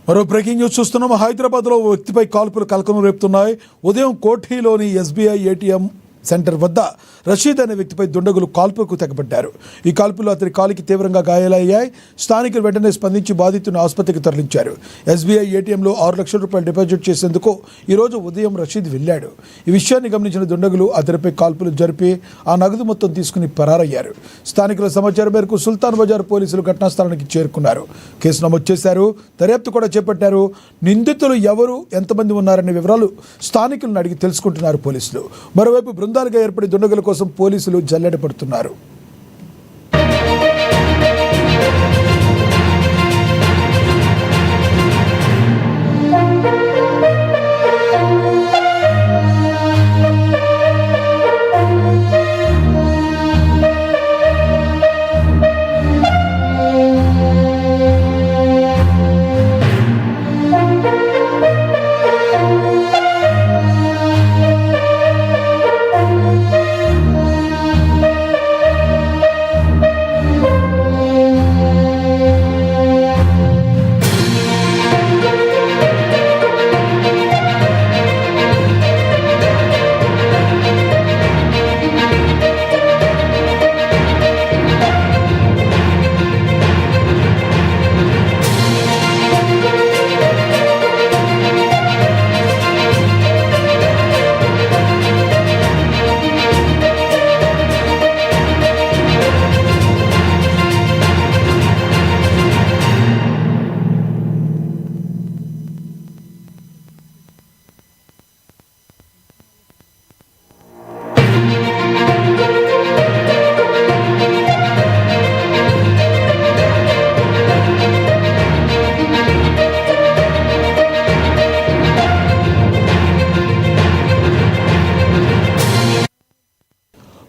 మరో breaking news చూస్తున్నాం. హైదరాబాద్లో ఓ వ్యక్తిపై కాల్పులు కలకలం రేపుతున్నాయి. ఉదయం కోఠీలోని ఎస్బీఐ ఏటీఎం సెంటర్ వద్ద రషీద్ అనే వ్యక్తిపై దుండగులు కాల్పులకు తెగబడ్డారు. ఈ కాల్పుల్లో అతని కాలికి తీవ్రంగా గాయాలయ్యాయి. స్థానికులు వెంటనే స్పందించి బాధితుని ఆసుపత్రికి తరలించారు. ఎస్బీఐ ఏటీఎంలో 6 లక్షల రూపాయలు డిపాజిట్ చేసేందుకు ఈరోజు ఉదయం రషీద్ వెళ్లాడు. ఈ విషయాన్ని గమనించిన దుండగులు అతనిపై కాల్పులు జరిపి ఆ నగదు మొత్తం తీసుకుని పరారయ్యారు. స్థానికుల సమాచారం మేరకు సుల్తాన్ బజార్ పోలీసులు ఘటనా స్థలానికి చేరుకున్నారు. కేసు నమోదు చేశారు. దర్యాప్తు కూడా చేపట్టారు. నిందితులు ఎవరు, ఎంతమంది ఉన్నారనే వివరాలు స్థానికులను అడిగి తెలుసుకుంటున్నారు పోలీసులు. మరోవైపు బృందాలుగా ఏర్పడి దుండగుల కోసం పోలీసులు జల్లెడ పడుతున్నారు.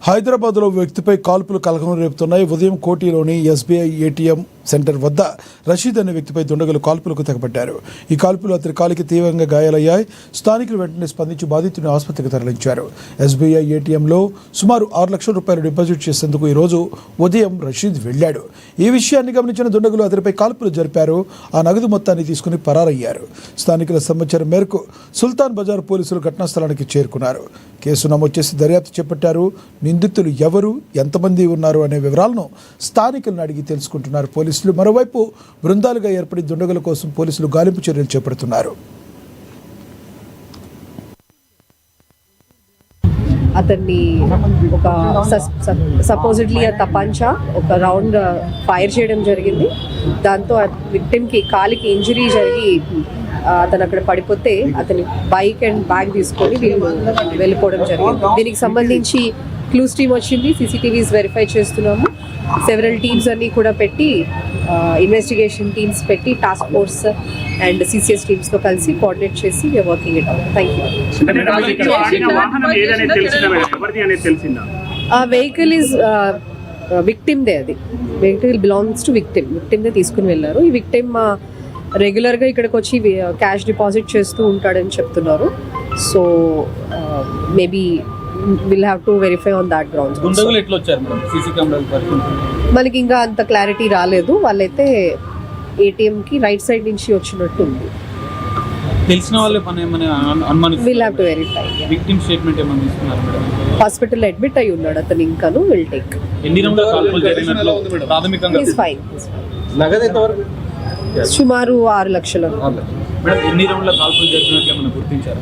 హైదరాబాద్లో వ్యక్తిపై కాల్పులు కలకలం రేపుతున్నాయి. ఉదయం కోఠీలోని ఎస్బీఐ ఏటీఎం సెంటర్ వద్ద రషీద్ అనే వ్యక్తిపై దుండగులు కాల్పులకు తెగబడ్డారు. ఈ కాల్పులు అతని కాలికి తీవ్రంగా గాయాలయ్యాయి. స్థానికులు వెంటనే స్పందించి బాధితుని ఆసుపత్రికి తరలించారు. ఎస్బీఐ ఏటీఎంలో సుమారు 6 లక్షల రూపాయలు డిపాజిట్ చేసేందుకు ఈరోజు ఉదయం రషీద్ వెళ్లాడు. ఈ విషయాన్ని గమనించిన దుండగులు అతనిపై కాల్పులు జరిపారు. ఆ నగదు మొత్తాన్ని తీసుకుని పరారయ్యారు. స్థానికుల సమాచారం మేరకు సుల్తాన్ బజార్ పోలీసులు ఘటనా స్థలానికి చేరుకున్నారు. కేసు నమోదు చేసి దర్యాప్తు చేపట్టారు. నిందితులు ఎవరు, ఎంతమంది ఉన్నారు అనే వివరాలను స్థానికులను అడిగి తెలుసుకుంటున్నారు పోలీసులు. మరోవైపు బృందాలుగా ఏర్పడి దుండగుల కోసం పోలీసులు గాలింపు చర్యలు చేపడుతున్నారు. అతన్ని ఒక సపోజిడ్లీ తపంచా ఒక రౌండ్ ఫైర్ చేయడం జరిగింది. దాంతో విక్టిమ్కి కాలికి ఇంజరీ జరిగి అతను అక్కడ పడిపోతే అతని బైక్ అండ్ బ్యాగ్ తీసుకొని వీళ్ళు వెళ్ళిపోవడం జరిగింది. దీనికి సంబంధించి క్లూస్ టీమ్ వచ్చింది. సీసీటీవీస్ వెరిఫై చేస్తున్నాము. సెవెరల్ టీమ్స్ అన్నీ కూడా పెట్టి ఇన్వెస్టిగేషన్ టీమ్స్ పెట్టి టాస్క్ ఫోర్స్ అండ్ సిసిఎస్ టీమ్స్తో కలిసి కోఆర్డినేట్ చేసి we're working it out. Thank you. Vehicle is విక్టిమ్దే. అది వెహికల్ బిలాంగ్స్ టు విక్టిమ్దే తీసుకుని వెళ్ళారు. ఈ విక్టిమ్ రెగ్యులర్గా ఇక్కడికి వచ్చి క్యాష్ డిపాజిట్ చేస్తూ ఉంటాడని చెప్తున్నారు. So maybe will have to verify on that grounds. మనకి ఇంకా అంత క్లారిటీ రాలేదు. వాళ్ళైతే ఏటీఎంకి రైట్ సైడ్ నుంచి వచ్చినట్టు ఉంది. తెలిసిన వాళ్ళే will have to verify. Victim statement ఏమైనా తీసుకున్నారు మేడం? హాస్పిటల్ అడ్మిట్ అయి ఉన్నాడు అతను. ఇంకాను విల్ టేక్. ఎన్ని రౌండ్ల కాల్పులు జరిగినట్లు ప్రాథమికంగా ఈస్ ఫైన్. సుమారు 6 లక్షలు. మేడం, ఎన్ని రౌండ్ల కాల్పులు జరిగినట్లు ఏమైనా గుర్తించారు?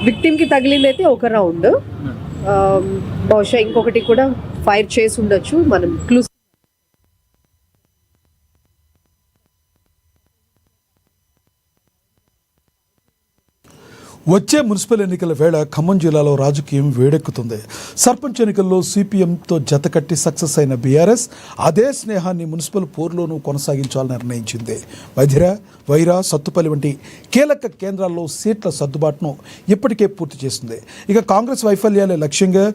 విక్టిమ్కి తగిలింది అయితే ఒక రౌండ్. బహుశా ఇంకొకటి కూడా ఫైర్ చేసి ఉండొచ్చు. మనం క్లూస్ వచ్చే మున్సిపల్ ఎన్నికల వేళ ఖమ్మం జిల్లాలో రాజకీయం వేడెక్కుతుంది. సర్పంచ్ ఎన్నికల్లో సిపిఎంతో జతకట్టి సక్సెస్ అయిన బీఆర్ఎస్ అదే స్నేహాన్ని మున్సిపల్ పోరులోనూ కొనసాగించాలని నిర్ణయించింది. మధిర, వైరా, సత్తుపల్లి వంటి కీలక కేంద్రాల్లో సీట్ల సర్దుబాటును ఇప్పటికే పూర్తి చేసింది. ఇక కాంగ్రెస్ వైఫల్యాలే లక్ష్యంగా